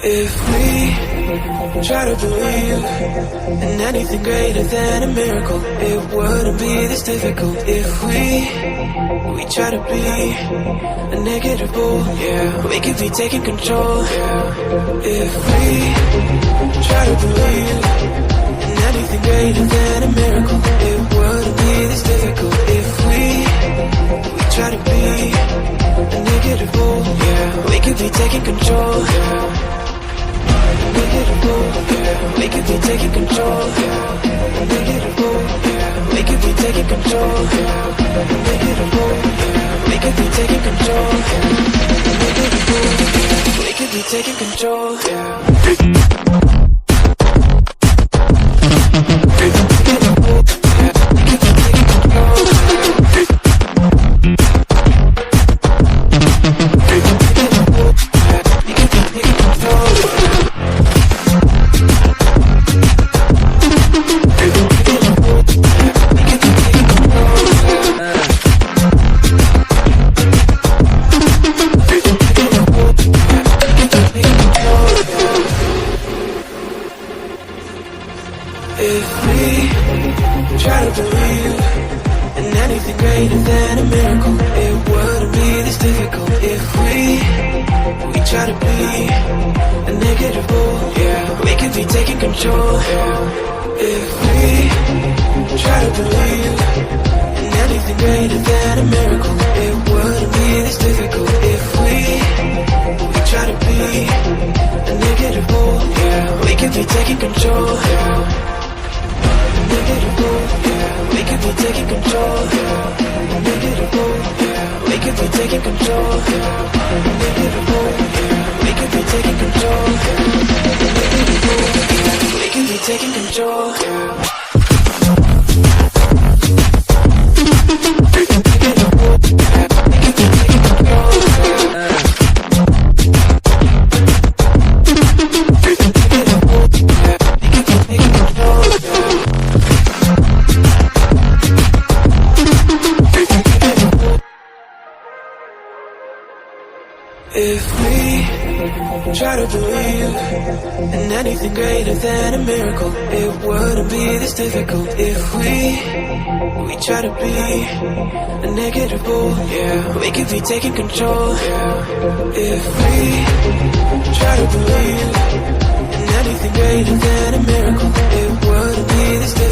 If we try to believe in anything greater than a miracle, it wouldn't be this difficult. If we try to be a negative bull, yeah, we could be taking control, yeah. If we try to believe in anything greater than a miracle, it wouldn't be this difficult. If we try to be a negative bull, yeah, we could be taking control, yeah. We could be taking control. We could be taking control. We could be taking control. We could be taking control. If we try to believe in anything greater than a miracle, it wouldn't be this difficult. If we try to be a negative bull, yeah, we could be taking control, yeah. If we try to believe in anything greater than a miracle, it wouldn't be this difficult. If we try to be a negative bull, yeah, we could be taking control, yeah. We could be taking control. We could be taking control. We could be taking control. We could be taking control. If we try to believe in anything greater than a miracle, it wouldn't be this difficult. If we try to be a negative bull, yeah, we could be taking control, yeah. If we try to believe in anything greater than a miracle, it wouldn't be this difficult.